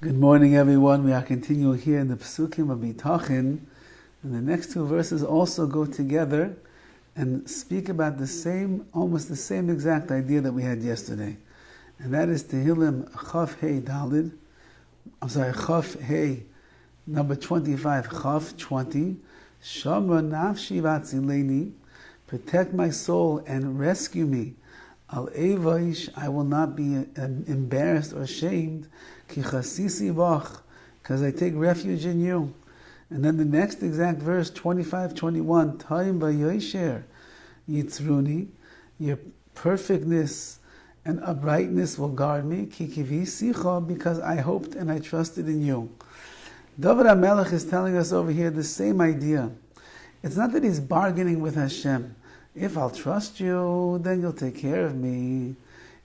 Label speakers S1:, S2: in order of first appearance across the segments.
S1: Good morning, everyone. We are continuing here in the Psukim of Bitachon, and the next two verses also go together and speak about almost the same exact idea that we had yesterday, and that is Tehillim Chaf Hey Dalid. Chaf Hey, number 25, Chaf 20. Shamra Nafshi Vatzileni, protect my soul and rescue me. Al Evaish, I will not be embarrassed or ashamed. Ki chasisi vach, because I take refuge in you. And then the next exact verse, 25-21, Taim v'yosher yitzruni, your perfectness and uprightness will guard me. Ki kivisicha, because I hoped and I trusted in you. Dovid HaMelech is telling us over here the same idea. It's not that he's bargaining with Hashem. If I'll trust you, then you'll take care of me.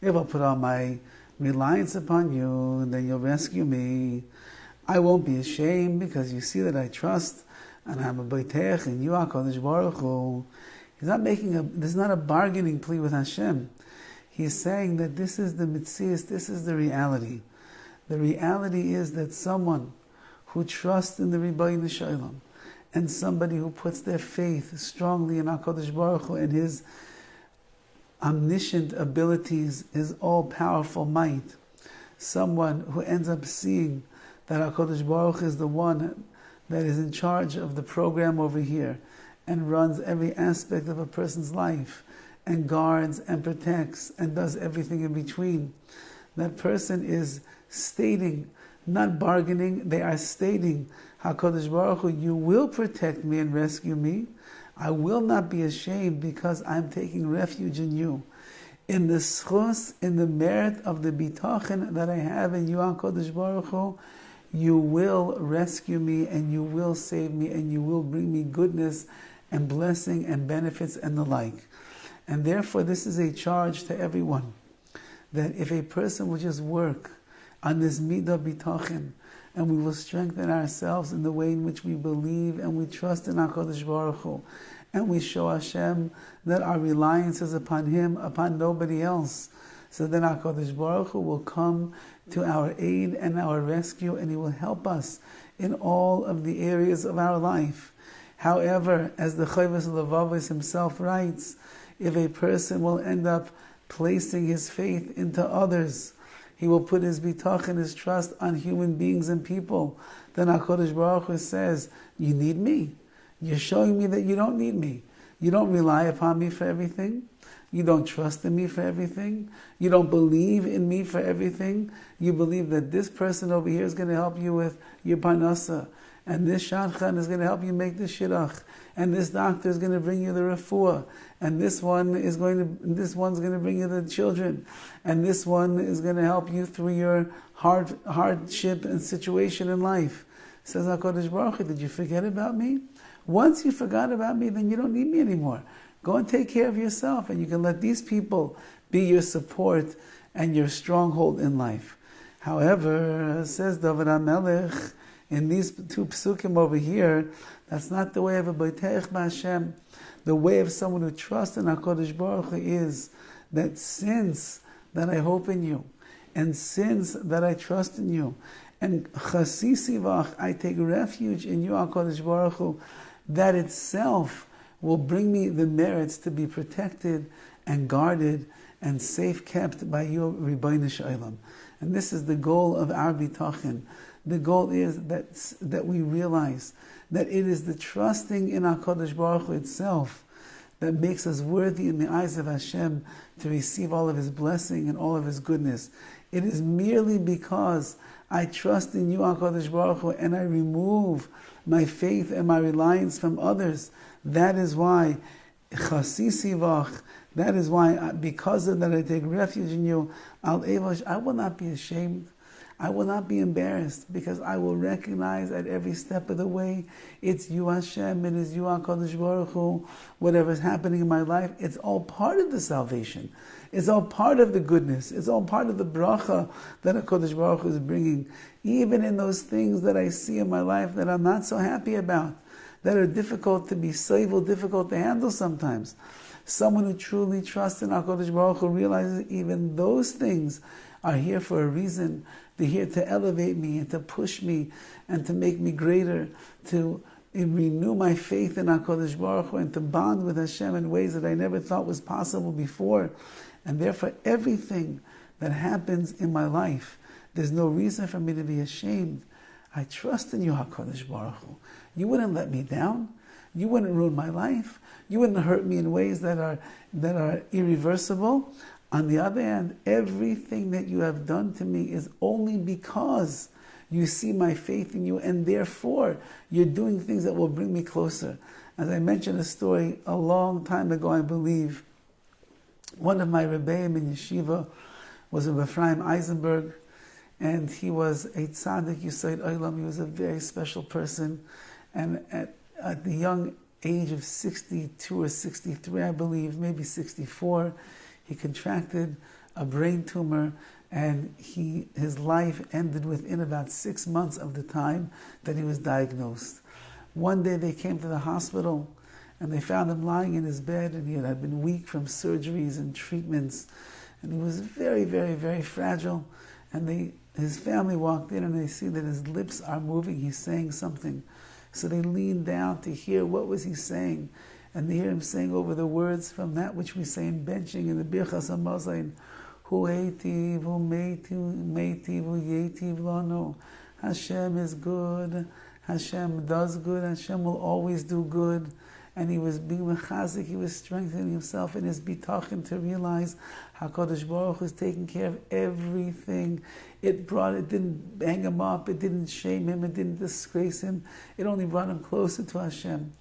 S1: If I'll put all my reliance upon you, then you'll rescue me. I won't be ashamed because you see that I trust and I'm a Bitachon in you, HaKadosh Baruch Hu. This is not a bargaining plea with Hashem. He's saying that this is the mitzias, this is the reality. The reality is that someone who trusts in the Rabbi Shalom and somebody who puts their faith strongly in HaKadosh Baruch Hu and His omniscient abilities, His all-powerful might, someone who ends up seeing that HaKadosh Baruch Hu is the one that is in charge of the program over here and runs every aspect of a person's life and guards and protects and does everything in between. That person is stating, not bargaining, they are stating, HaKadosh Baruch Hu, you will protect me and rescue me. I will not be ashamed because I'm taking refuge in you. In the schus, in the merit of the bitachon that I have in you, HaKadosh Baruch Hu, you will rescue me and you will save me and you will bring me goodness and blessing and benefits and the like. And therefore this is a charge to everyone, that if a person will just work on this midah bitachon, and we will strengthen ourselves in the way in which we believe and we trust in HaKadosh Baruch Hu, and we show Hashem that our reliance is upon Him, upon nobody else. So then HaKadosh Baruch Hu will come to our aid and our rescue, and He will help us in all of the areas of our life. However, as the Horowitz himself writes, if a person will end up placing his faith into others, he will put his bitachon, his trust on human beings and people, then HaKadosh Baruch Hu says, you need me. You're showing me that you don't need me. You don't rely upon me for everything. You don't trust in me for everything. You don't believe in me for everything. You believe that this person over here is going to help you with your parnasa, and this shadchan is going to help you make the shidduch, and this doctor is going to bring you the refuah, and this one's going to bring you the children, and this one is going to help you through your hardship and situation in life. Says HaKadosh Baruch Hu, did you forget about me? Once you forgot about me, then you don't need me anymore. Go and take care of yourself, and you can let these people be your support and your stronghold in life. However, says Dovid HaMelech, in these two psukim over here, that's not the way of a Bitachon b'Hashem. The way of someone who trusts in HaKadosh Baruch Hu is that since that I hope in you, and since that I trust in you, and chasisi vach, I take refuge in you, HaKadosh Baruch Hu, that itself will bring me the merits to be protected and guarded and safe kept by you, Rabbi Shalom. And this is the goal of our bitachon. The goal is that we realize that it is the trusting in HaKadosh Baruch Hu itself that makes us worthy in the eyes of Hashem to receive all of His blessing and all of His goodness. It is merely because I trust in you, HaKadosh Baruch Hu, and I remove my faith and my reliance from others. That is why chasisi vach, that is why because of that I take refuge in you, al evosh, I will not be ashamed. I will not be embarrassed, because I will recognize at every step of the way it's you, Hashem, it is you, HaKadosh Baruch Hu. Whatever's happening in my life, it's all part of the salvation. It's all part of the goodness. It's all part of the bracha that HaKadosh Baruch Hu is bringing. Even in those things that I see in my life that I'm not so happy about, that are difficult to be stable, difficult to handle sometimes. Someone who truly trusts in HaKadosh Baruch Hu realizes even those things are here for a reason. They're here to elevate me and to push me and to make me greater, to renew my faith in HaKadosh Baruch Hu and to bond with Hashem in ways that I never thought was possible before. And therefore, everything that happens in my life, there's no reason for me to be ashamed. I trust in you, HaKadosh Baruch Hu. You wouldn't let me down. You wouldn't ruin my life. You wouldn't hurt me in ways that are irreversible. On the other hand, everything that you have done to me is only because you see my faith in you, and therefore you're doing things that will bring me closer. As I mentioned a story a long time ago, I believe, one of my Rebbeim in yeshiva was Rabbi Ephraim Eisenberg, and he was a tzaddik Yesod Olam. He was a very special person, and at the young age of 62 or 63, I believe, maybe 64, he contracted a brain tumor, and his life ended within about 6 months of the time that he was diagnosed. One day they came to the hospital and they found him lying in his bed, and he had been weak from surgeries and treatments, and he was very, very, very fragile. And his family walked in and they see that his lips are moving, he's saying something. So they leaned down to hear what was he saying, and they hear him saying over the words from that which we say in benching in the Birchas HaMazon, Hu Eitiv, Hu Meitiv, Hu Yetiv Lano. Hashem is good, Hashem does good, Hashem will always do good. And he was being mechazik, he was strengthening himself in his bitachon to realize HaKadosh Baruch Hu is taking care of everything. It didn't bang him up, it didn't shame him, it didn't disgrace him. It only brought him closer to Hashem.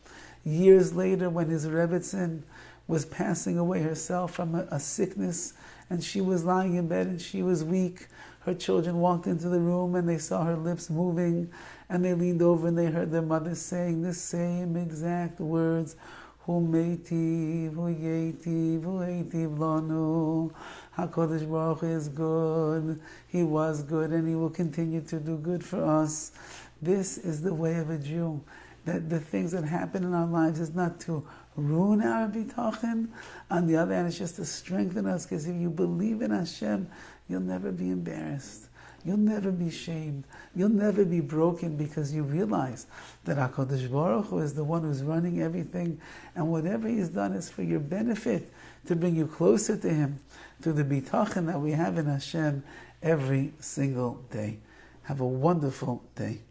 S1: Years later, when his Rebbitzin was passing away herself from a sickness, and she was lying in bed and she was weak, her children walked into the room and they saw her lips moving, and they leaned over and they heard their mother saying the same exact words, Hu meitiv, hu yetiv, hu eitiv lanu. HaKadosh Baruch Hu is good, He was good, and He will continue to do good for us. This is the way of a Jew. That the things that happen in our lives is not to ruin our bitachon. On the other hand, it's just to strengthen us, because if you believe in Hashem, you'll never be embarrassed. You'll never be shamed. You'll never be broken, because you realize that HaKadosh Baruch Hu is the one who's running everything, and whatever He's done is for your benefit, to bring you closer to Him, to the bitachon that we have in Hashem every single day. Have a wonderful day.